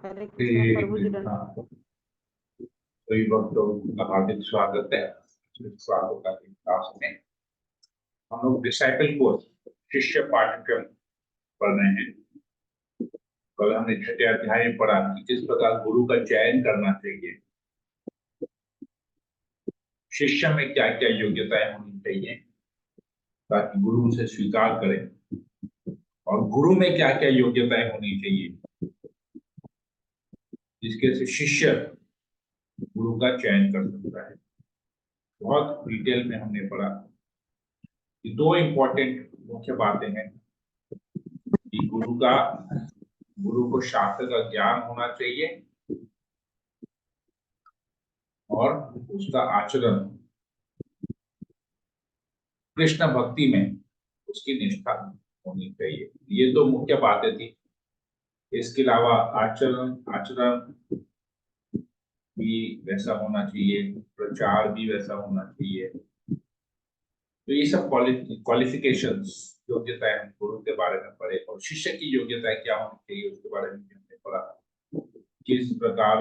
हरे कृष्णा श्री प्रभु जी कृष्णा। सभी भक्तों का हार्दिक स्वागत है। स्वागत का क्लास में हम लोग डिसाइपल कोर्स शिष्य पाठ्यक्रम पढ़ रहे हैं। कल हमने छठे अध्याय में पढ़ा कि किस प्रकार गुरु का चयन करना चाहिए, शिष्य में क्या क्या योग्यताएं होनी चाहिए ताकि गुरु उसे स्वीकार करे, और गुरु में क्या क्या योग्यताएं होनी चाहिए जिसके से शिष्य गुरु का चयन कर सकता है। बहुत डिटेल में हमने पढ़ा कि दो इंपॉर्टेंट मुख्य बातें हैं कि गुरु को शास्त्र का ज्ञान होना चाहिए और उसका आचरण कृष्ण भक्ति में उसकी निष्ठा होनी चाहिए। ये दो मुख्य बातें थी। इसके अलावा आचरण आचरण भी वैसा होना चाहिए, प्रचार भी वैसा होना चाहिए। तो ये सब क्वालिफिकेशंस, योग्यताएं हम गुरु के बारे में पढ़े, और शिष्य की योग्यताएं क्या होनी चाहिए उसके बारे में भी हमने पढ़ा। किस प्रकार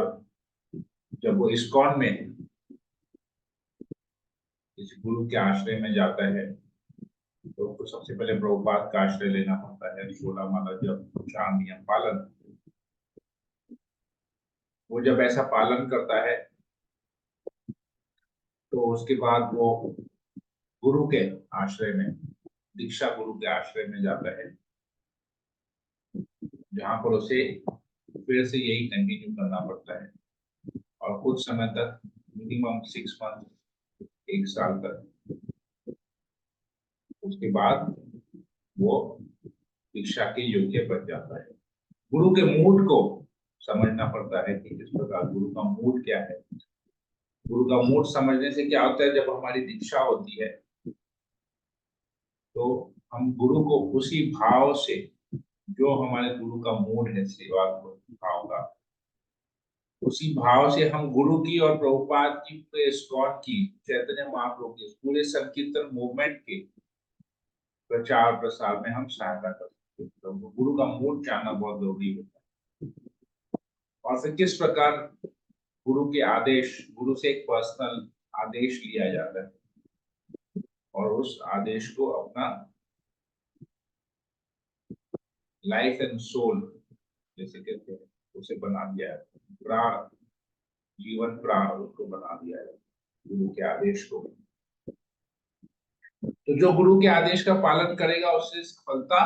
जब वो इस्कॉन में किसी गुरु के आश्रय में जाता है तो उसको सबसे पहले प्रभुपाद का आश्रय लेना पड़ता है। 16 माला जब 4 नियम पालन, वो जब ऐसा पालन करता है तो उसके बाद वो गुरु के आश्रय में, दीक्षा गुरु के आश्रय में जाता है, जहां पर उसे फिर से यही कंटिन्यू करना पड़ता है और कुछ समय तक, मिनिमम 6 मंथ, 1 साल तक। उसके बाद वो दीक्षा के योग्य बन जाता है। गुरु के मूड को समझना पड़ता है कि किस प्रकार गुरु का मूड क्या है। गुरु का मूड समझने से क्या होता है, जब हमारी दीक्षा होती है तो हम गुरु को उसी भाव से, जो हमारे गुरु का मूड है सेवा भाव का, उसी भाव से हम गुरु की और प्रभुपाद की, पूरे इस्कॉन की, चैतन्य महाप्रभु के पूरे संकीर्तन मूवमेंट के प्रचार प्रसार में हम सहायता कर सकते हैं। तो गुरु का मूड जानना बहुत जरूरी होता है। और फिर किस प्रकार गुरु के आदेश, गुरु से एक पर्सनल आदेश लिया जाता है और उस आदेश को अपना लाइफ एंड सोल जैसे कहते हैं उसे बना दिया है, प्राण, जीवन प्राण उसको बना दिया है गुरु के आदेश को। तो जो गुरु के आदेश का पालन करेगा उससे सफलता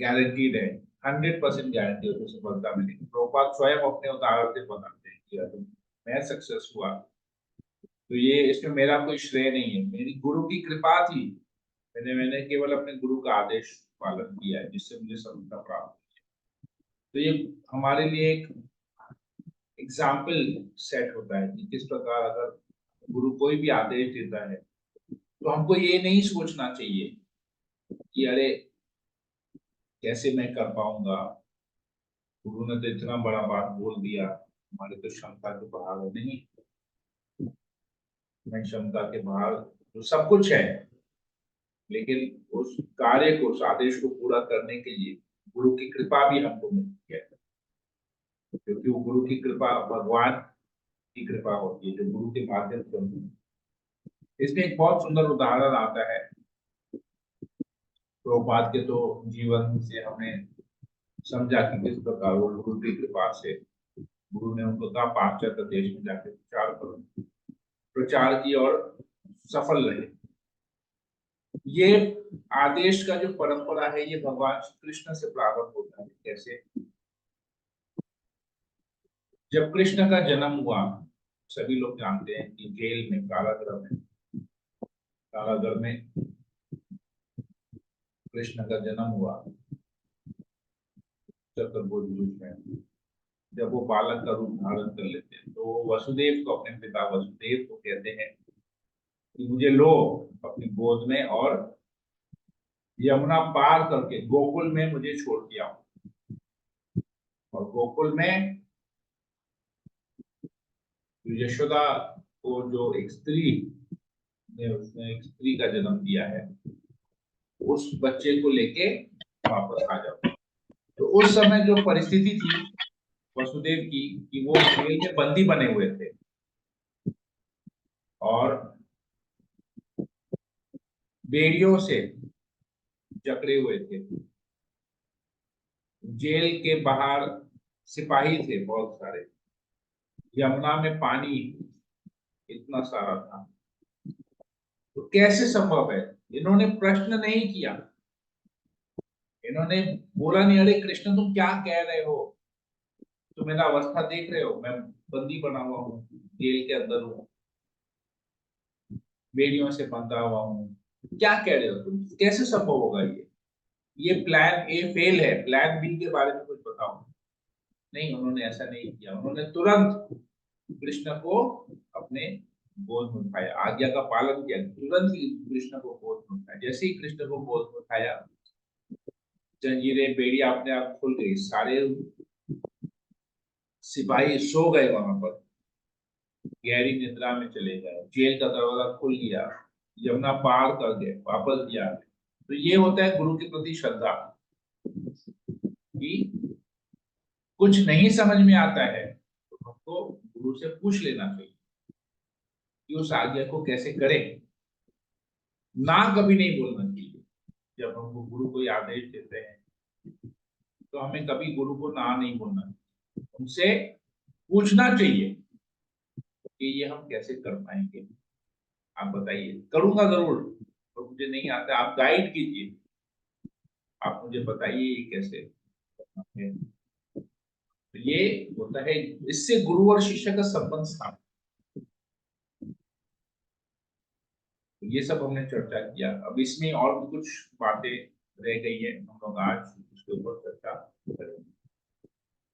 गारंटीड है। 100% गारंटी उसको सफलता मिलेगी। प्रभुपाद स्वयं अपने उदाहरण से बताते हैं कि अगर मैं सक्सेस हुआ तो ये इसमें मेरा कोई श्रेय नहीं है, मेरी गुरु की कृपा थी। मैंने केवल अपने गुरु का आदेश पालन किया है जिससे मुझे सफलता प्राप्त हुई। तो ये हमारे लिए एक एग्जाम्पल सेट होता है कि किस प्रकार अगर गुरु कोई भी आदेश देता है तो हमको ये नहीं सोचना चाहिए कि अरे कैसे मैं कर पाऊंगा, गुरु ने तो इतना बड़ा बात बोल दिया, हमारी तो क्षमता के बाहर है। नहीं, मैं क्षमता के बाहर तो सब कुछ है, लेकिन उस कार्य को, उस आदेश को पूरा करने के लिए गुरु की कृपा भी हमको मिलती है, क्योंकि वो गुरु की कृपा भगवान की कृपा होती है जो गुरु के माध्यम से होती है। इसमें एक बहुत सुंदर उदाहरण आता है प्रभुपाद के। तो जीवन से हमने समझा कि किस प्रकार वो गुरु की कृपा से, गुरु ने उनको कहा पाश्चात्य देश में जाकर प्रचार करो, प्रचार की और सफल रहे। ये आदेश का जो परंपरा है ये भगवान श्री कृष्ण से प्रारंभ होता है। कैसे? जब कृष्ण का जन्म हुआ, सभी लोग जानते हैं कि जेल में, कारागृह में कृष्ण का जन्म हुआ चतुर्भुज रूप में। जब वो बालक का रूप धारण कर लेते हैं तो वो वसुदेव को, अपने पिता वसुदेव को कहते हैं कि मुझे लो अपनी गोद में और यमुना पार करके गोकुल में मुझे छोड़ के आओ। और गोकुल में यशोदा को, जो एक स्त्री ने, उसने एक स्त्री का जन्म दिया है, उस बच्चे को लेके वापस आ जाओ। तो उस समय जो परिस्थिति थी वसुदेव की कि वो जेल में बंदी बने हुए थे और बेड़ियों से जकड़े हुए थे। जेल के बाहर सिपाही थे बहुत सारे, यमुना में पानी इतना सारा था। तो कैसे संभव है? इन्होंने प्रश्न नहीं किया, इन्होंने बोला नहीं अरे कृष्ण तुम क्या कह रहे हो, तो मेरा अवस्था देख रहे हो, मैं बंदी बना हुआ हूँ, जेल के अंदर हूँ, बेड़ियों से बंधा हुआ हूँ, क्या कह रहे हो तुम, कैसे संभव होगा ये प्लान ए फेल है, प्लान बी के बारे में कुछ बताओ। नहीं, उन्होंने ऐसा नहीं किया, उन्होंने तुरंत कृष्ण को अपने गोद में उठाया, आज्ञा का पालन किया, तुरंत ही कृष्ण को गोद में उठाया। जैसे ही कृष्ण को गोद में उठाया, जंजीरें बेड़ियां अपने आप खुल गई, सारे सिपाही सो गए वहां पर, गहरी निद्रा में चले गए, जेल का दरवाजा खुल गया, यमुना पार कर गए, वापस भी आ गए। तो ये होता है गुरु के प्रति श्रद्धा, कि कुछ नहीं समझ में आता है तो हमको गुरु से पूछ लेना चाहिए कि उस आज्ञा को कैसे करें। ना कभी नहीं बोलना चाहिए। जब हमको गुरु कोई आदेश देते हैं तो हमें कभी गुरु को ना नहीं बोलना चाहिए, उनसे पूछना चाहिए कि ये हम कैसे कर पाएंगे, आप बताइए। करूंगा जरूर, तो मुझे नहीं आता, आप गाइड कीजिए, आप मुझे बताइए ये कैसे करना है। तो ये होता है, इससे गुरु और शिष्य का संबंध स्थापित। तो ये सब हमने चर्चा किया। अब इसमें और भी कुछ बातें रह गई है, हम लोग आज उसके ऊपर चर्चा करेंगे।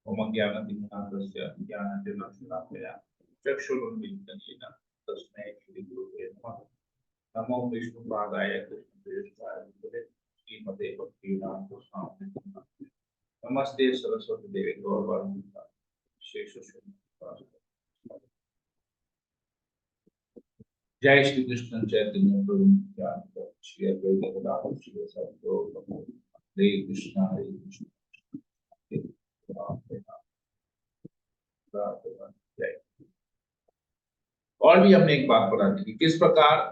ओम ज्ञानातिमिरान्धस्य ज्ञानातिनाशनाय चक्षुरुन्मीलितं येन तस्मै श्रीगुरुवे नमः। नमो विष्णुपादाय कृष्णप्रेष्ठाय भूतले श्रीमते भक्तिवेदान्त स्वामिने नमः। नमस्ते सरस्वती देवी गौरवाणी शेष शून्य। जय श्री कृष्ण चैतन्य प्रभु नित्यानंद श्री अद्वैत गदाधर श्री सद्गुरु हरे कृष्णा हरे कृष्णा हरे राम हरे राम राम राम। जय। और भी हमने एक बात पढ़ा थी कि किस प्रकार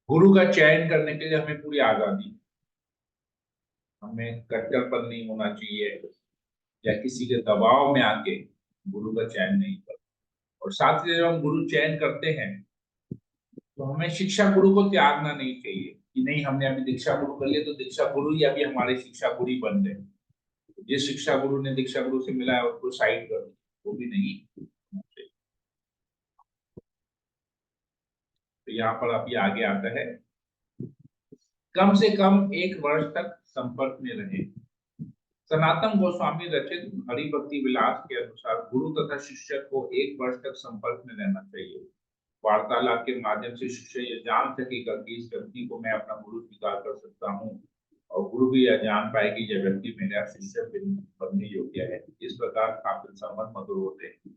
गुरु का चयन करने के लिए हमें पूरी आजादी, हमें कट्टरपन नहीं होना चाहिए या किसी के दबाव में आके गुरु का चयन नहीं कर। और साथ ही जब हम गुरु चयन करते हैं तो हमें शिक्षा गुरु को त्यागना नहीं चाहिए कि नहीं हमने अभी दीक्षा गुरु कर लिया तो दीक्षा गुरु ही अभी हमारे शिक्षा गुरु ही बन गए, जिस शिक्षा गुरु ने दीक्षा गुरु से मिला है उसको साइड कर दो, वो भी नहीं। तो यहाँ पर अभी आगे आता है, कम से कम 1 वर्ष तक संपर्क में रहे। सनातन गोस्वामी रचित हरि भक्ति विलास के अनुसार गुरु तथा शिष्य को 1 वर्ष तक संपर्क में रहना चाहिए। वार्तालाप के माध्यम से शिष्य यह जान सकेगा कि इस व्यक्ति को मैं अपना गुरु स्वीकार कर सकता हूँ, और गुरु भी यह जान पाए कि यह व्यक्ति मेरा शिष्य बनने योग्य है। इस प्रकार स्थापित संबंध मधुर होते हैं।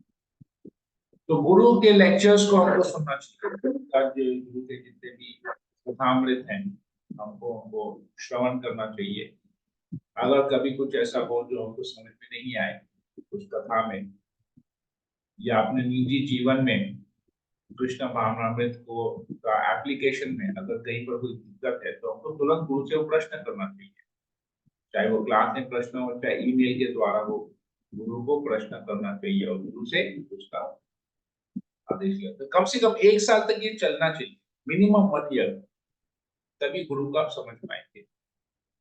तो गुरु के लेक्चर्स को हमको सुनना चाहिए, गुरु के जितने भी कथामृत हैं हमको हमको श्रवण करना चाहिए। अगर कभी कुछ ऐसा हो जो हमको समझ में नहीं आए उस कथा में या अपने निजी जीवन में कृष्ण भावनामृत को का एप्लीकेशन में अगर कहीं पर कोई दिक्कत है तो हमको तुरंत गुरु से वो प्रश्न करना चाहिए, चाहे वो क्लास में प्रश्न हो चाहे ईमेल के द्वारा हो, गुरु को प्रश्न करना चाहिए और गुरु से उसका आदेश लिया। तो कम से कम 1 साल तक ये चलना चाहिए, मिनिमम 1 ईयर, तभी गुरु का आप समझ पाएंगे।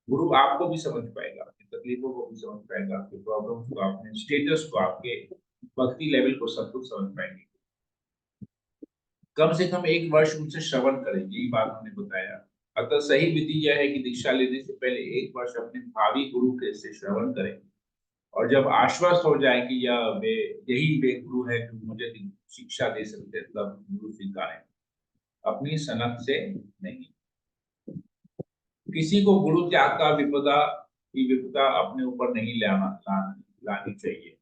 गुरु आपको भी समझ पाएगा, आपकी तकलीफों को भी समझ पाएगा, आपकी प्रॉब्लम्स को, अपने स्टेटस को, आपके भक्ति लेवल को सब कुछ समझ पाएंगे। कम से कम 1 वर्ष उनसे श्रवण करें, यही बात हमने बताया। अतः सही विधि यह है कि दीक्षा लेने से पहले 1 वर्ष अपने भावी गुरु के से श्रवण करें, और जब आश्वस्त हो जाए कि यह वे यही वे गुरु है जो मुझे शिक्षा दे सकते, तब गुरु स्वीकारें, अपनी सनक से नहीं। किसी को गुरु त्याग का विपदा अपने ऊपर नहीं लानी चाहिए।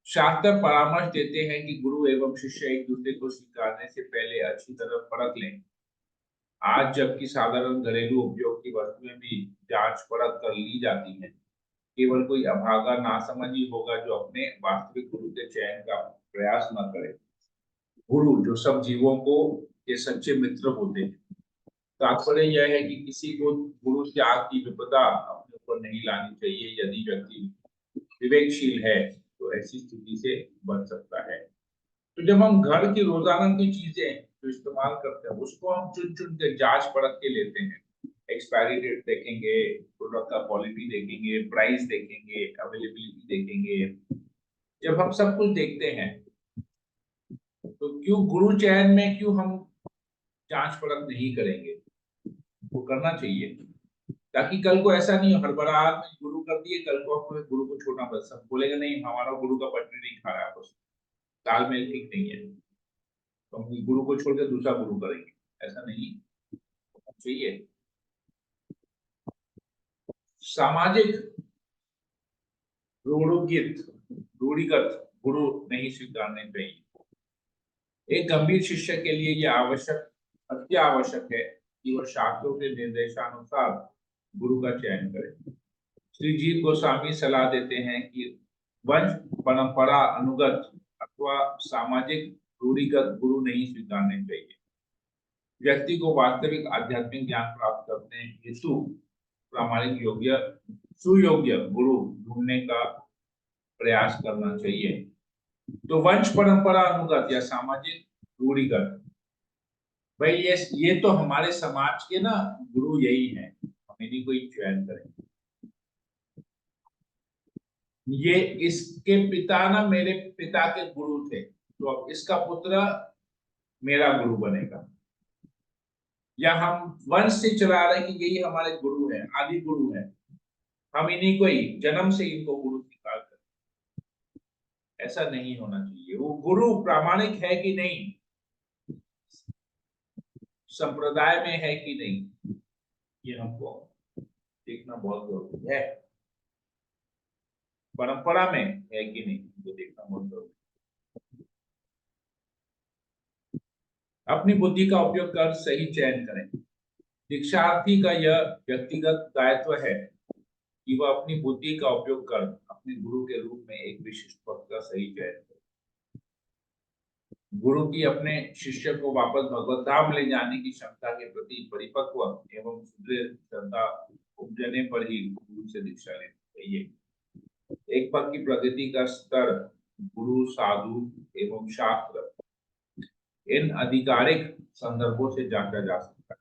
शास्त्र परामर्श देते हैं कि गुरु एवं शिष्य एक दूसरे को स्वीकारने से पहले अच्छी तरह परख लें आज जबकि साधारण घरेलू उपयोग की वस्तुएं भी जांच परख कर ली जाती हैं, केवल कोई अभागा नासमझ ही होगा जो अपने वास्तविक गुरु के चयन का प्रयास न करे। गुरु जो सब जीवों को के सच्चे मित्र होते हैं। तात्पर्य यह है कि किसी को गुरु त्याग की विपदा अपने ऊपर नहीं लानी चाहिए। यदि व्यक्ति विवेकशील है तो ऐसी स्थिति से बच सकता है। तो जब हम घर की रोजाना की चीजें जो इस्तेमाल करते हैं उसको हम चुन चुन के जांच परख के लेते हैं। एक्सपायरी डेट देखेंगे, प्रोडक्ट का क्वालिटी देखेंगे, प्राइस देखेंगे, अवेलेबिलिटी देखेंगे। जब हम सब कुछ देखते हैं तो क्यों गुरु चयन में क्यों हम जांच परख नहीं करेंगे? वो करना चाहिए, ताकि कल को ऐसा नहीं हो हड़बड़ाहट में गुरु कर दिए, कल को हमें गुरु को छोड़ना पड़े। सब बोलेगा नहीं हमारा गुरु का पटरी नहीं खा रहा है, बस तालमेल ठीक नहीं है, तो हम गुरु को छोड़ के दूसरा गुरु करेंगे, ऐसा नहीं चाहिए। सामाजिक रूढ़िगत गुरु नहीं स्वीकारने चाहिए। एक गंभीर शिष्य के लिए यह अति आवश्यक है कि वह शास्त्रों के निर्देशानुसार गुरु का चयन करे। श्री जीव गोस्वामी सलाह देते हैं कि वंश परंपरा अनुगत अथवा सामाजिक रूढ़िगत गुरु नहीं स्वीकारने चाहिए। व्यक्ति को वास्तविक आध्यात्मिक ज्ञान प्राप्त करने हेतु प्रामाणिक सुयोग्य गुरु ढूंढने का प्रयास करना चाहिए। तो वंश परंपरा अनुगत या सामाजिक रूढ़िगत, भाई ये तो हमारे समाज के ना गुरु यही है, हम इन्हीं को ही चयन करें। ये इसके पिता ना मेरे पिता के गुरु थे, तो अब इसका पुत्र मेरा गुरु बनेगा। या हम वंश से चला रहे कि यही हमारे गुरु हैं, आदि गुरु हैं, हम इन्हीं को ही जन्म से इनको गुरु स्वीकार करें। ऐसा नहीं होना चाहिए। वो गुरु प्रामाणिक है कि नहीं, संप्रदाय में है कि नहीं, ये हमको देखना बहुत जरूरी है। परंपरा में है कि नहीं, वो देखना बहुत जरूरी है। अपनी बुद्धि का उपयोग कर सही चयन करें। दीक्षार्थी का यह व्यक्तिगत दायित्व है कि वह अपनी बुद्धि का उपयोग कर अपने गुरु के रूप में एक विशिष्ट पद का सही चयन करे। गुरु की अपने शिष्य को वापस भगवत धाम ले जाने की क्षमता के प्रति परिपक्व एवं सुदृढ़ श्रद्धा उपजने पर ही गुरु से दीक्षा लेनी चाहिए। एक पद की प्रगति का स्तर गुरु, साधु एवं शास्त्र इन आधिकारिक संदर्भों से जांचा जा सकता है।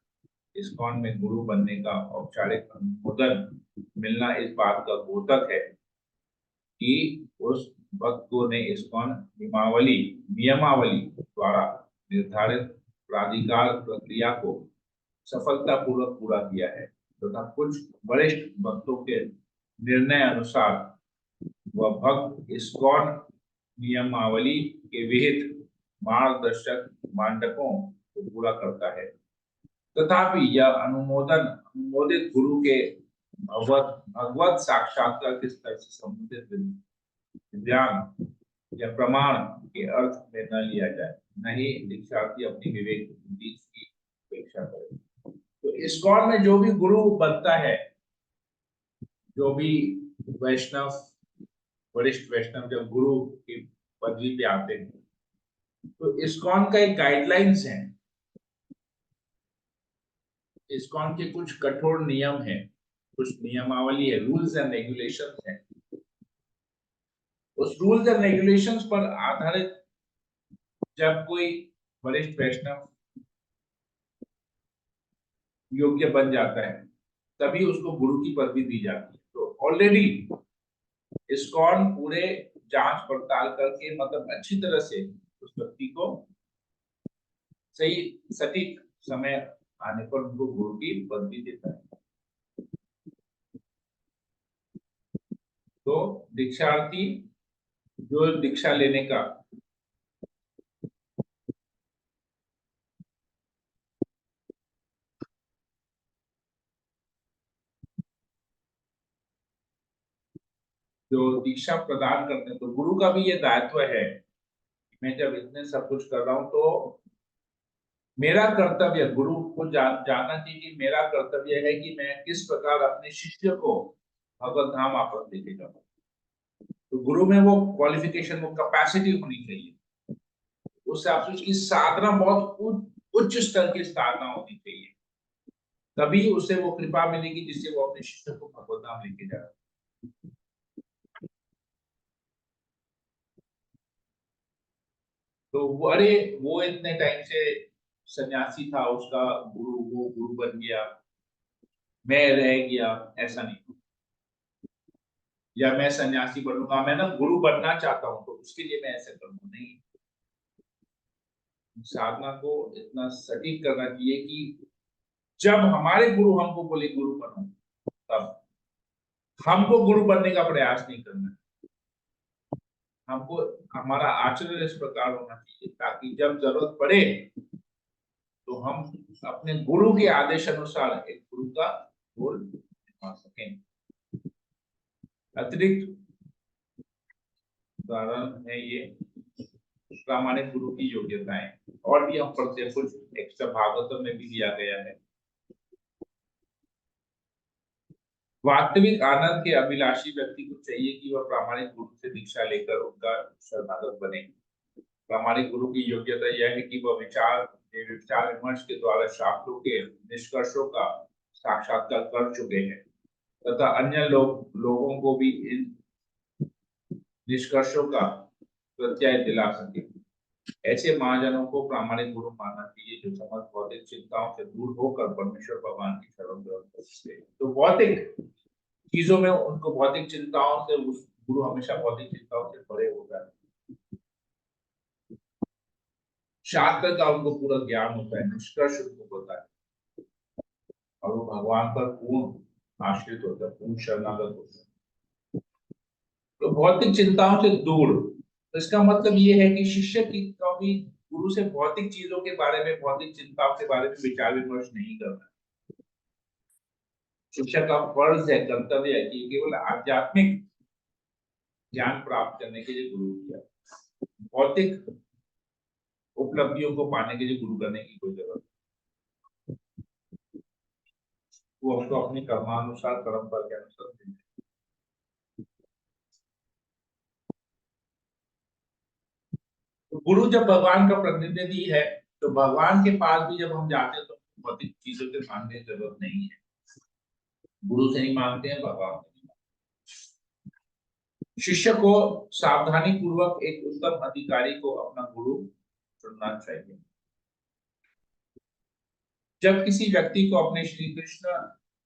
इस्कॉन में गुरु बनने का औपचारिक अनुमोदन मिलना इस बात का द्योतक है कि उस भक्त ने इस्कॉन नियमावली द्वारा निर्धारित प्राधिकार प्रक्रिया को सफलतापूर्वक पूरा किया है तथा कुछ वरिष्ठ भक्तों के निर्णय अनुसार वह भक्त इस्कॉन नियमावली के विहित मार्गदर्शक मानकों को पूरा करता है। तथापि यह अनुमोदित गुरु के भगवत साक्षात्कार के स्तर से संबंधित ज्ञान या प्रमाण के अर्थ में न लिया जाए, न ही दीक्षार्थी अपनी विवेक बुद्धि की अपेक्षा करे। तो इस्कॉन में जो भी गुरु बनता है, जो भी वैष्णव वरिष्ठ वैष्णव जब गुरु की पदवी पे आते हैं, तो इस्कॉन का एक गाइडलाइंस है, इस्कॉन के कुछ कठोर नियम है, कुछ नियमावली है, रूल्स एंड रेगुलेशंस है। उस रूल्स एंड रेगुलेशंस पर आधारित जब कोई वरिष्ठ वैष्णव योग्य बन जाता है तभी उसको गुरु की पदवी दी जाती है। तो ऑलरेडी इस्कॉन पूरे जांच पड़ताल करके मतलब अच्छी तरह से उस व्यक्ति को सही सटीक समय आने पर उनको गुरु की पदवी देता है। तो दीक्षार्थी जो दीक्षा लेने का जो दीक्षा प्रदान करते हैं, तो गुरु का भी ये दायित्व है कि मैं जब इतने सब कुछ कर रहा हूं तो मेरा कर्तव्य गुरु को जानना चाहिए कि मेरा कर्तव्य है कि मैं किस प्रकार अपने शिष्य को भगवत धाम वापस लेके जाऊं। तो गुरु में वो क्वालिफिकेशन, वो कैपेसिटी होनी चाहिए। उस हिसाब से उसकी साधना बहुत उच्च स्तर की साधना होनी चाहिए, तभी उसे वो कृपा मिलेगी जिससे वो अपने शिष्य को भगवत धाम लेके जाए। तो वो इतने टाइम से सन्यासी था, उसका गुरु, वो गुरु बन गया, मैं रह गया, ऐसा नहीं। या मैं सन्यासी बनूंगा, मैं ना गुरु बनना चाहता हूं तो उसके लिए मैं ऐसा करूंगा, नहीं। साधना को इतना सटीक करना चाहिए कि जब हमारे गुरु हमको बोले गुरु बनो, तब हमको गुरु बनने का प्रयास नहीं करना है। हमको हमारा आचरण इस प्रकार होना चाहिए ताकि जब जरूरत पड़े तो हम अपने गुरु के आदेश अनुसार एक गुरु का रोल निभा सकें। अतिरिक्त उदाहरण है ये प्रामाणिक गुरु की योग्यताएं, और भी हम पढ़ते हैं, कुछ एक्स्ट्रा भागवतम में भी दिया गया है। वास्तविक आनंद के अभिलाषी व्यक्ति को चाहिए कि वह प्रामाणिक गुरु से दीक्षा लेकर उनका शरणागत बने। प्रामाणिक गुरु की योग्यता यह है कि वह विचार विमर्श के द्वारा शास्त्रों के निष्कर्षों का साक्षात्कार कर चुके हैं तथा अन्य लोगों को भी इन निष्कर्षों का प्रत्यय दिला सके। ऐसे महाजनों को प्रामाणिक गुरु मानना चाहिए जो समस्त भौतिक चिंताओं से दूर होकर परमेश्वर भगवान की शरण ग्रहण करते हैं। तो भौतिक चीजों में उनको, भौतिक चिंताओं से, उस गुरु हमेशा भौतिक चिंताओं से परे होता है। शास्त्र का उनको पूरा ज्ञान होता है, निष्कर्ष उनको पता है, और वो भगवान पर पूर्ण आश्रित होता है, पूर्ण शरणागत होता है। तो भौतिक चिंताओं से दूर, तो इसका मतलब ये है कि शिष्य की कभी गुरु से भौतिक चीजों के बारे में, भौतिक चिंताओं के बारे में विचार विमर्श नहीं करना। शिक्षा का फर्ज है, कर्तव्य है कि केवल आध्यात्मिक ज्ञान प्राप्त करने के लिए गुरु किया, भौतिक उपलब्धियों को पाने के लिए गुरु करने की कोई जरूरत नहीं। वो हमको अपने कर्मानुसार, परंपरा के अनुसार देते हैं। तो गुरु जब भगवान का प्रतिनिधि है, तो भगवान के पास भी जब हम जाते हैं तो भौतिक चीजों के मांगने की जरूरत नहीं है। गुरु से नहीं मांगते हैं, भगवान से नहीं मांगते। शिष्य को सावधानी पूर्वक एक उत्तम अधिकारी को अपना गुरु चुनना चाहिए। जब किसी व्यक्ति को अपने श्री कृष्ण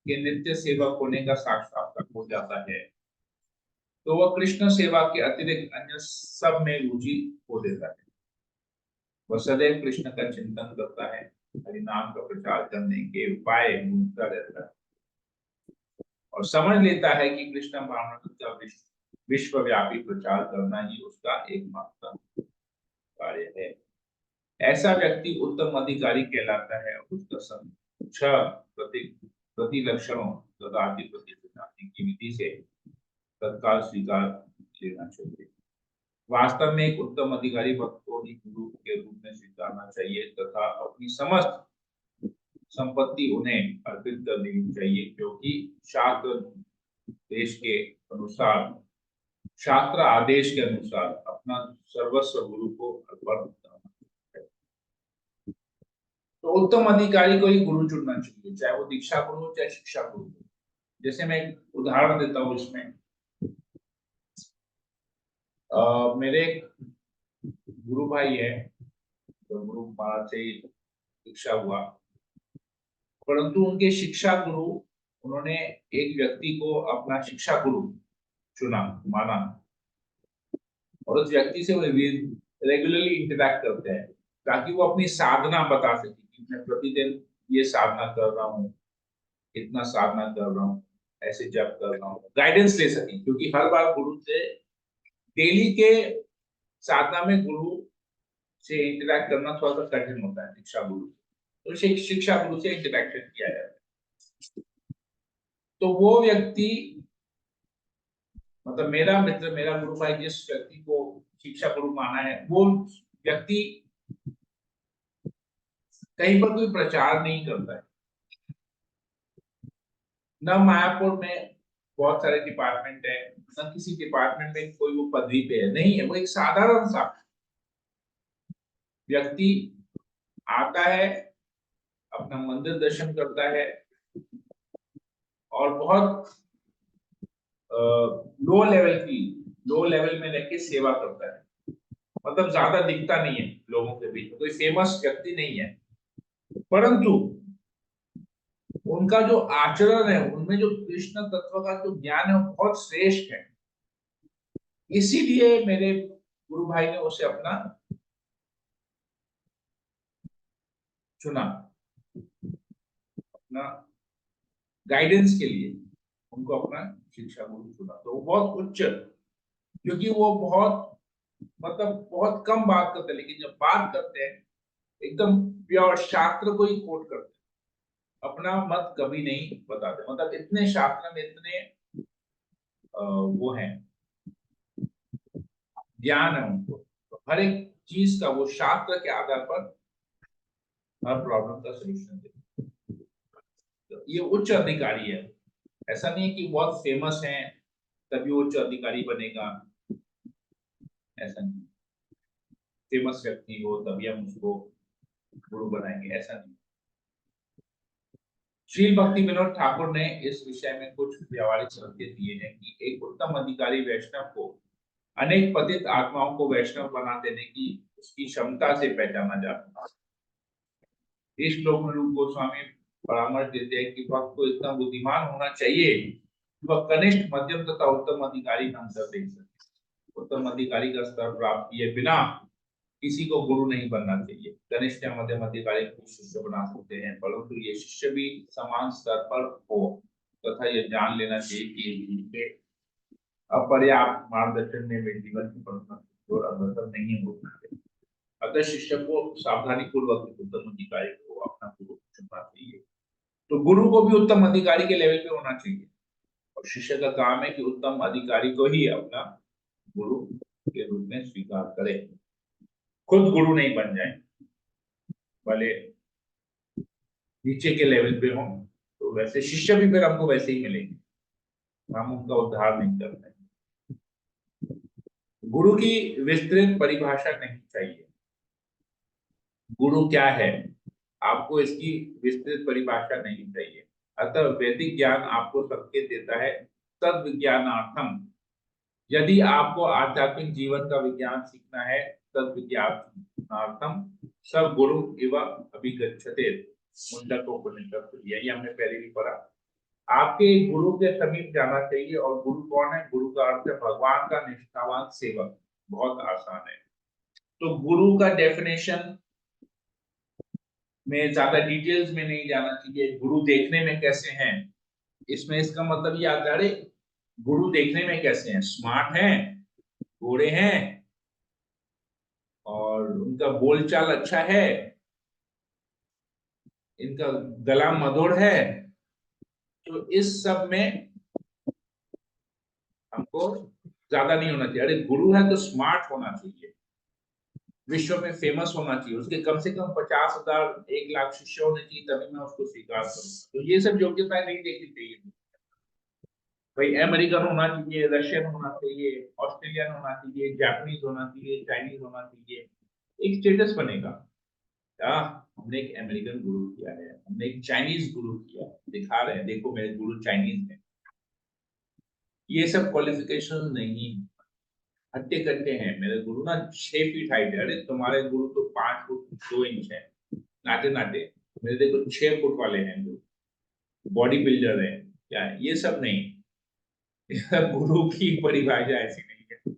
के नित्य सेवक होने का साक्षात्कार हो जाता है तो वह कृष्ण सेवा के अतिरिक्त अन्य सब में रुचि खो देता है। वह सदैव कृष्ण का चिंतन करता है, हरिनाम का प्रचार करने के उपाय ढूंढता रहता है और समझ लेता है कि कृष्ण भावनामृत का विश्वव्यापी प्रचार करना ही उसका एकमात्र कार्य है। ऐसा व्यक्ति उत्तम अधिकारी कहलाता है और उसका छह प्रतिलक्षणों तथा की विधि से तत्काल स्वीकार लेना चाहिए। वास्तव में एक उत्तम अधिकारी भक्त को ही गुरु के रूप में स्वीकारना चाहिए तथा अपनी समस्त संपत्ति उन्हें अर्पित कर देनी चाहिए, क्योंकि शास्त्र देश के अनुसार, शास्त्र आदेश के अनुसार अपना सर्वस्व गुरु को अर्पण करना है। तो उत्तम अधिकारी को ही गुरु चुनना चाहिए, चाहे वो दीक्षा गुरु हो चाहे शिक्षा गुरु हो। जैसे मैं एक उदाहरण देता हूँ इसमें, मेरे एक गुरु भाई है, तो गुरु महाराज से दीक्षा हुआ, परंतु उनके शिक्षा गुरु, उन्होंने एक व्यक्ति को अपना शिक्षा गुरु चुना, माना, और उस व्यक्ति से वो रेगुलरली इंटरेक्ट करते हैं ताकि वो अपनी साधना बता सके कि मैं प्रतिदिन ये साधना कर रहा हूँ, इतना साधना कर रहा हूँ, ऐसे जप कर रहा हूँ, गाइडेंस ले सके। क्योंकि हर बार गुरु से, डेली के साधना में गुरु से इंटरेक्ट करना थोड़ा सा कठिन होता है शिक्षा गुरु से, तो शिक्षा गुरु से इंटरेक्शन किया जाता है। तो वो व्यक्ति, मतलब मेरा मित्र, मेरा गुरु भाई जिस व्यक्ति को शिक्षा गुरु माना है, वो व्यक्ति कहीं पर कोई प्रचार नहीं करता है। न मायापुर में बहुत सारे डिपार्टमेंट है, न किसी डिपार्टमेंट में कोई वो पदवी पे है, नहीं है। वो एक साधारण सा व्यक्ति आता है, अपना मंदिर दर्शन करता है और बहुत लो लेवल में रह के सेवा करता है। मतलब ज्यादा दिखता नहीं है लोगों के बीच में, कोई फेमस व्यक्ति नहीं है, परंतु उनका जो आचरण है, उनमें जो कृष्ण तत्व का जो ज्ञान है वो बहुत श्रेष्ठ है। इसीलिए मेरे गुरु भाई ने उसे अपना चुना, अपना गाइडेंस के लिए उनको अपना शिक्षा गुरु चुना। तो वो बहुत उच्च, क्योंकि वो बहुत मतलब बहुत कम बात करते हैं, लेकिन जब बात करते हैं एकदम प्योर शास्त्र को ही कोट करते हैं, अपना मत कभी नहीं बताते। मतलब इतने शास्त्र में इतने वो है, ज्ञान है उनको, तो हर एक चीज का वो शास्त्र के आधार पर हर प्रॉब्लम का सोल्यूशन देते हैं। तो ये उच्च अधिकारी है। ऐसा नहीं है कि बहुत फेमस है तभी वो उच्च अधिकारी बनेगा, ऐसा नहीं। फेमस व्यक्ति हो तभी हम उसको गुरु बनाएंगे, ऐसा नहीं। श्री भक्ति विनोद ठाकुर ने इस विषय में कुछ व्यवहारिक संकेत दिए हैं कि एक उत्तम अधिकारी वैष्णव को अनेक पतित आत्माओं को वैष्णव बना देने की उसकी क्षमता से पहचाना जाता है। इस श्लोक में रूप गोस्वामी परामर्श देते हैं कि भक्त को इतना बुद्धिमान होना चाहिए कि वह कनिष्ठ, मध्यम तथा उत्तम अधिकारी का अंतर देख सके। उत्तम अधिकारी का स्तर प्राप्त किए बिना किसी को गुरु नहीं बनना चाहिए। कनिष्ठ या मध्यम अधिकारी को शिष्य बना सकते हैं, परंतु ये शिष्य भी समान स्तर पर हो तथा यह जान लेना चाहिए कि उनके अपर्याप्त मार्गदर्शन में वे जीवन की परिणति और अग्रसर नहीं हो सकते। अतः शिष्य को सावधानी पूर्वक उत्तम अधिकारी को अपना गुरु चुनना चाहिए। तो गुरु को भी उत्तम अधिकारी के लेवल पे होना चाहिए, और शिष्य का काम है कि उत्तम अधिकारी को ही अपना गुरु के रूप में स्वीकार करे, खुद गुरु नहीं बन जाए। भले नीचे के लेवल पे हो तो वैसे शिष्य भी फिर हमको वैसे ही मिलेंगे, हम उनका उद्धार नहीं करते। गुरु की विस्तृत परिभाषा नहीं चाहिए। गुरु क्या है, आपको इसकी विस्तृत परिभाषा नहीं चाहिए। अतः वैदिक ज्ञान आपको संकेत देता है तद विज्ञानार्थम। यदि आपको आध्यात्मिक जीवन का विज्ञान सीखना है, तद विज्ञानार्थम सब गुरु एवं अभिगच्छते मुंडकोपनिषद, यही हमने पहले भी पढ़ा। आपके गुरु के समीप जाना चाहिए। और गुरु कौन है? गुरु का अर्थ है भगवान का निष्ठावान सेवक। बहुत आसान है। तो गुरु का डेफिनेशन में ज्यादा डिटेल्स में नहीं जाना चाहिए। गुरु देखने में कैसे हैं, इसमें इसका मतलब ये आता है, अरे गुरु देखने में कैसे हैं? स्मार्ट हैं, गोरे हैं, और उनका बोलचाल अच्छा है, इनका गला मधुर है। तो इस सब में हमको ज्यादा नहीं होना चाहिए। अरे गुरु है तो स्मार्ट होना चाहिए, विश्व में फेमस होना चाहिए, उसके कम से कम 50,000 1 लाख शिष्य होने चाहिए, तभी मैं उसको स्वीकार करूँ। तो ये सब योग्यताएं नहीं देखनी चाहिए। भाई अमेरिकन होना चाहिए, रशियन होना चाहिए, ऑस्ट्रेलियन होना चाहिए, जापानीज होना चाहिए, चाइनीज होना चाहिए, एक स्टेटस बनेगा। क्या हमने एक अमेरिकन गुरु किया है, हमने एक चाइनीज गुरु किया, दिखा रहे हैं देखो मेरे गुरु चाइनीज है। ये सब क्वालिफिकेशन नहीं, हट्टे कट्टे हैं। मेरे गुरु ना 6 फीट हाइट है, अरे तुम्हारे गुरु तो 5 फुट 2 इंच है, नाटे नाटे। मेरे देखो 6 फुट वाले हैं जो बॉडी बिल्डर है, क्या ये सब नहीं। गुरु की परिभाषा ऐसी नहीं है।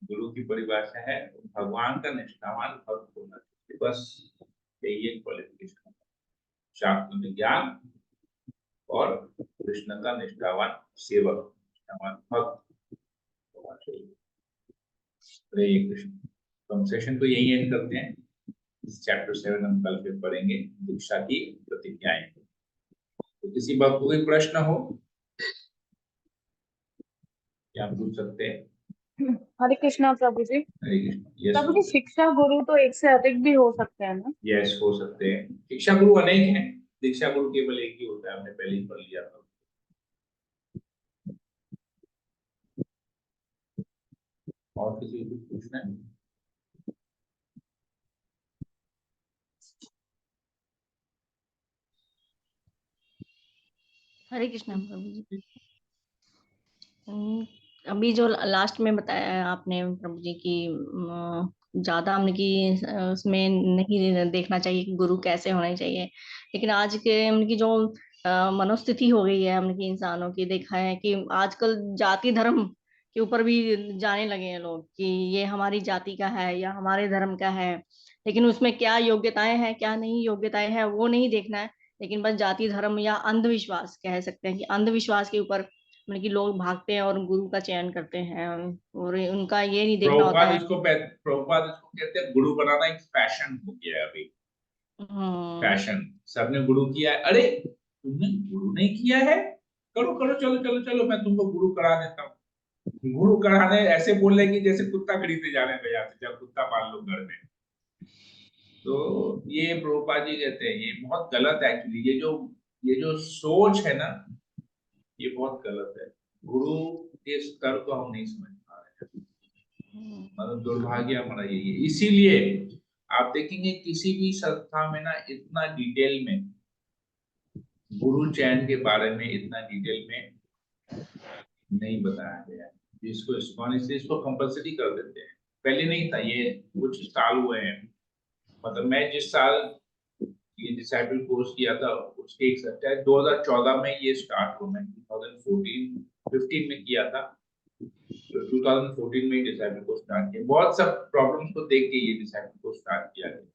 गुरु की परिभाषा है भगवान का निष्ठावान भक्त होना चाहिए, बस यही एक क्वालिफिकेशन। शास्त्र में ज्ञान और कृष्ण का निष्ठावान सेवक, निष्ठावान भक्त होना चाहिए। हरे कृष्ण। तो हम सेशन को यही एंड करते हैं। चैप्टर 7 हम कल फिर पढ़ेंगे, दीक्षा की प्रतिज्ञाएं। तो किसी बात को कोई प्रश्न हो क्या पूछ सकते हैं? हरे कृष्णा प्रभु जी। हरे कृष्ण। यस प्रभु जी, शिक्षा गुरु तो एक से अधिक भी हो सकते हैं ना? यस, हो सकते हैं। शिक्षा गुरु अनेक हैं, दीक्षा गुरु केवल एक ही होता है, हमने पहले ही पढ़ लिया था। और किसी को कुछ पूछना है? हरे कृष्णा प्रभु जी। अभी जो लास्ट में बताया है आपने प्रभु जी की, ज्यादा हमने की उसमें नहीं देखना चाहिए कि गुरु कैसे होने चाहिए, लेकिन आज के उनकी जो मनोस्थिति हो गई है हमने की इंसानों की, देखा है कि आजकल जाति धर्म के ऊपर भी जाने लगे हैं लोग कि ये हमारी जाति का है या हमारे धर्म का है, लेकिन उसमें क्या योग्यताएं हैं क्या नहीं योग्यताएं हैं वो नहीं देखना है, लेकिन बस जाति धर्म या अंधविश्वास कह सकते हैं कि अंधविश्वास के ऊपर मतलब कि लोग भागते हैं और गुरु का चयन करते हैं, और उनका ये नहीं देखना होता है। प्रभुपाद इसको कहते हैं, गुरु बनाना एक फैशन हो गया है अभी। हम्म। फैशन, सबने गुरु किया है, अरे तुमने गुरु नहीं किया है, करो करो, चलो चलो चलो, मैं तुमको गुरु करा देता हूँ। गुरु कराने ऐसे बोल रहे कि जैसे कुत्ता खरीदने जाने बाजार से, जब कुत्ता पाल लो घर में। तो ये प्रभुपाद जी कहते हैं ये बहुत गलत है एक्चुअली। ये जो सोच है ना, ये बहुत गलत है। गुरु के स्तर को हम नहीं समझ पा रहे हैं, मतलब दुर्भाग्य हमारा यही है। इसीलिए आप देखेंगे किसी भी संस्था में ना इतना डिटेल में गुरु चयन के बारे में इतना डिटेल में नहीं बताया गया है। इसको इस्कॉन इसलिए इसको कंपलसरी कर देते हैं, पहले नहीं था, ये कुछ साल हुए हैं। मतलब मैं जिस साल ये डिसाइपल कोर्स किया था उसके एक चाहे 2014 में ये स्टार्ट हुआ, मैं 2014-15 में किया था, तो 2014 में डिसाइपल को स्टार्ट किया। बहुत सब प्रॉब्लम्स को देख के ये डिसाइपल को स्टार्ट किया गया।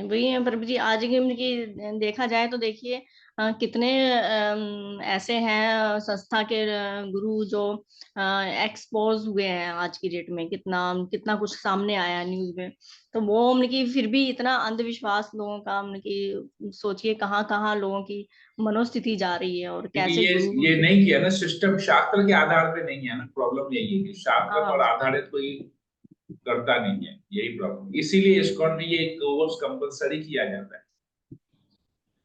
वही है प्रभु जी। आज की उनकी देखा जाए तो देखिए कितने ऐसे हैं संस्था के गुरु जो एक्सपोज हुए हैं आज की डेट में, कितना कितना कुछ सामने आया न्यूज में। तो वो उनकी फिर भी इतना अंधविश्वास लोगों का, उनकी सोचिए कहाँ कहाँ लोगों की मनोस्थिति जा रही है और क्योंकि कैसे गुरु। ये नहीं किया ना सिस्टम, शास्त्र के आधार पे नहीं है ना, प्रॉब्लम यही है कि शास्त्र पर हाँ। आधारित कोई करता नहीं है, यही प्रॉब्लम। इसीलिए इस्कॉन में ये कोर्स कंपलसरी किया जाता है,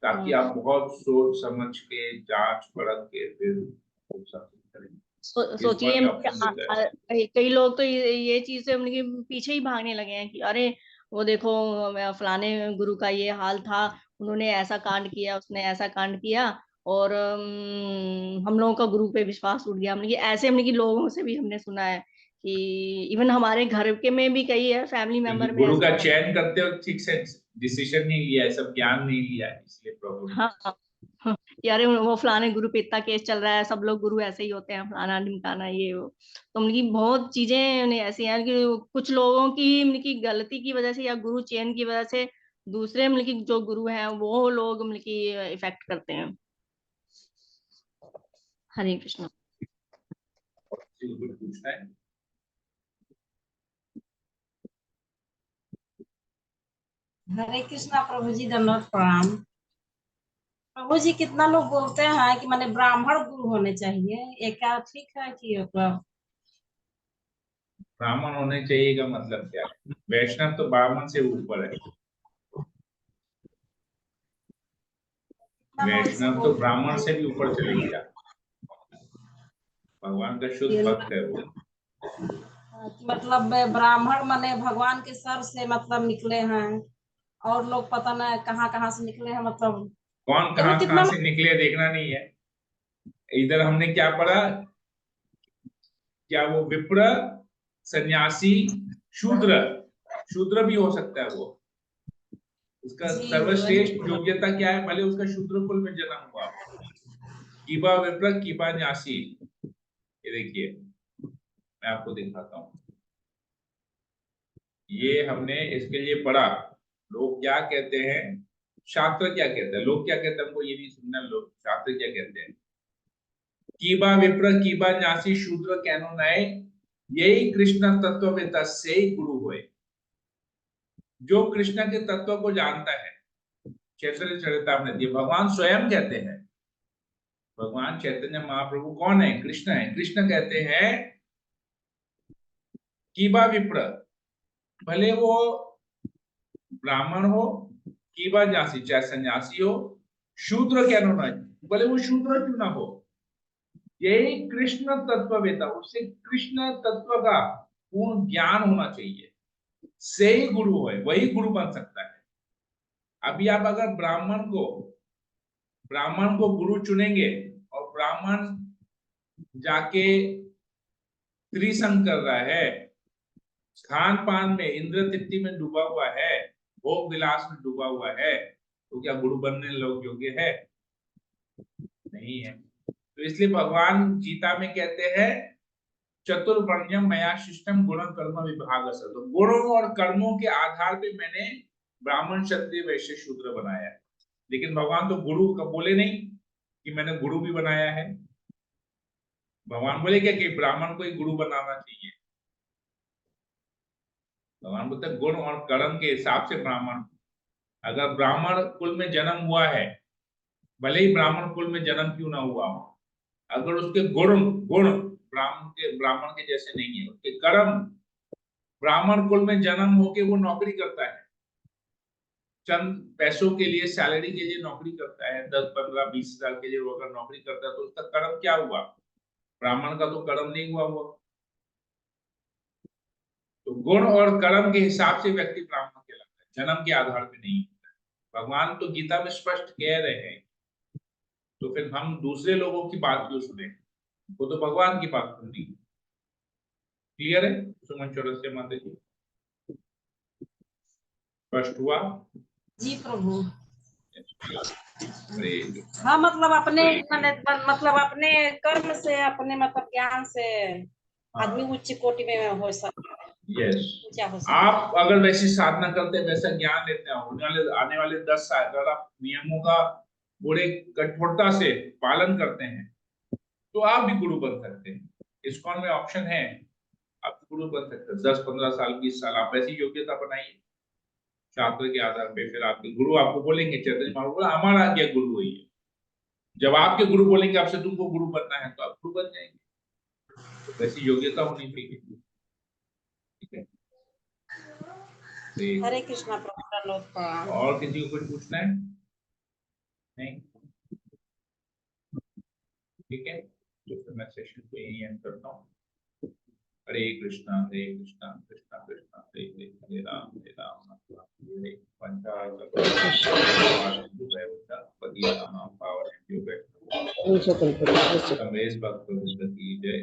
ताकि आप बहुत सोच समझ के जांच परख के फिर वो सब करें। इस्कॉन सोचिए ये ऑप्शन देता है। कई लोग तो ये चीज से उनके पीछे ही भागने लगे हैं कि अरे वो देखो फलाने गुरु का ये हाल था, उन्होंने ऐसा कांड किया उसने ऐसा कांड किया, और हम लोगों का गुरु पे विश्वास उठ गया। हमने ऐसे हमने कि लोगों से भी हमने सुना है कि इवन हमारे घर के में भी कई है फैमिली क्योंकि मेंबर में गुरु ऐसे का हैं। चयन करते वक्त ठीक से डिसीजन नहीं लिया है, सब ज्ञान नहीं लिया है, इसलिए प्रॉब्लम। हाँ हाँ, कि अरे वो फलाने गुरु पे इतना केस चल रहा है, सब लोग गुरु ऐसे ही होते हैं, फलाना ढिमकाना ये वो। तो उनकी बहुत चीजें उन्हें ऐसी हैं कि कुछ लोगों की उनकी गलती की वजह से या गुरु चयन की वजह से दूसरे मतलब की जो गुरु हैं वो लोग मतलब की इफेक्ट करते हैं। हरे कृष्णा। किसी को कुछ पूछना है? हरे कृष्णा प्रभु जी, दंडवत प्रणाम। प्रभु जी, कितना लोग बोलते हैं कि माने ब्राह्मण गुरु होने चाहिए, ये क्या ठीक है कि मतलब? ब्राह्मण होने चाहिए का मतलब क्या है? वैष्णव तो ब्राह्मण से ऊपर है। कितना लोग ऐसे वैष्णव तो बोलते ब्राह्मण हैं से भी ऊपर चले गया, भगवान का शुद्ध कि भक्त है वो। मतलब ब्राह्मण माने भगवान के सर से मतलब निकले हैं, और लोग पता नहीं कहाँ कहाँ से निकले हैं मतलब। कौन देखो कहाँ कहाँ कितना से निकले देखना नहीं है। इधर हमने क्या पढ़ा, क्या वो विप्र, सन्यासी, शूद्र, शूद्र भी हो सकता है वो। उसका जी वही सर्वश्रेष्ठ योग्यता क्या है, भले उसका शूद्र कुल में जन्म हुआ हो। कीबा विप्र कीबा न्यासी, ये देखिए मैं आपको दिखाता हूँ। ये हमने इसके लिए पढ़ा, लोग क्या कहते हैं, शास्त्र क्या कहते हैं, लोग क्या कहते हैं हमको ये नहीं सुनना, लोग शास्त्र क्या कहते हैं। कीबा विप्र कीबा न्यासी शूद्र कैनो नए, यही कृष्ण तत्व में तस्से गुरु हुए। जो कृष्ण के तत्व को जानता है, चैतन्य चरितामृत, ये भगवान स्वयं कहते हैं भगवान चैतन्य महाप्रभु कौन है? कृष्ण है। कृष्ण कहते हैं कीबा विप्र, भले वो ब्राह्मण हो, कीबा जासी चाहे सन्यासी हो, शूद्र क्या होना चाहिए, भले वो शूद्र क्यों ना हो, यही कृष्ण तत्ववेता, उससे कृष्ण तत्व का पूर्ण ज्ञान होना चाहिए, से ही गुरु है, वही गुरु बन सकता है। अभी आप अगर ब्राह्मण को गुरु चुनेंगे और ब्राह्मण जाके त्रिसंग कर रहा है, खान पान में इंद्र तृप्ति में डूबा हुआ है, भोग विलास में डूबा हुआ है, तो क्या गुरु बनने लोग योग्य है? नहीं है। तो इसलिए भगवान गीता में कहते हैं चतुर्वर्ण्यम मया शिष्टम गुण कर्म विभाग, तो गुणों और कर्मों के आधार पे मैंने ब्राह्मण क्षत्रिय वैश्य शूद्र बनाया है। लेकिन भगवान तो गुरु का बोले नहीं कि मैंने गुरु भी बनाया है। भगवान बोले क्या कि ब्राह्मण को ही गुरु बनाना चाहिए? भगवान बोलते गुण और कर्म के हिसाब से ब्राह्मण, अगर ब्राह्मण कुल में जन्म हुआ है, भले ही ब्राह्मण कुल में जन्म क्यों ना हुआ हो, अगर उसके गुण ब्राह्मण के जैसे नहीं है, उसके कर्म, ब्राह्मण कुल में जन्म होके वो नौकरी करता है, चंद पैसों के लिए, सैलरी के लिए नौकरी करता है, 10, 15, 20 हजार के लिए वो अगर नौकरी करता है तो उसका कर्म क्या हुआ? ब्राह्मण का तो कर्म नहीं हुआ वो। तो गुण और कर्म के हिसाब से व्यक्ति ब्राह्मण कहलाता है, जन्म के आधार पे नहीं होता है। भगवान तो गीता में स्पष्ट कह रहे हैं, तो फिर हम दूसरे लोगों की बात क्यों सुने? वो तो भगवान की बात सुननी। क्लियर है सुमन चौरसिया माता जी? स्पष्ट हुआ? जी प्रभु। अरे हाँ मतलब अपने मतलब अपने कर्म से, अपने मतलब ज्ञान से आदमी उच्च कोटि में हो सकता है। यस, ऊंचा हो सकता है। आप अगर वैसी साधना करते, वैसा ज्ञान लेते हैं, आने वाले 10 साल अगर आप नियमों का बड़े कठोरता से पालन करते हैं तो आप भी गुरु बन सकते हैं। इस्कॉन में ऑप्शन है, आप गुरु बन सकते हैं। 10, 15 साल, 20 साल आप ऐसी योग्यता बनाइए शास्त्र के आधार पे, फिर आपके गुरु आपको बोलेंगे, चैतन्य महाप्रभु बोला हमारा आज्ञा गुरु वही है। जब आपके गुरु बोलेंगे आपसे तुमको गुरु बनना है तो आप गुरु बन जाएंगे, तो वैसी योग्यता होनी चाहिए। ठीक है, हरे कृष्णा प्रभु, दंडवत प्रणाम। और किसी को कुछ पूछना है? नहीं? ठीक है, तो फिर मैं सेशन को यही एंड करता हूँ। हरे कृष्णा कृष्णा कृष्णा हरे हरे, हरे राम राम राम हरे पंचाशत रमेश भक्त की जय।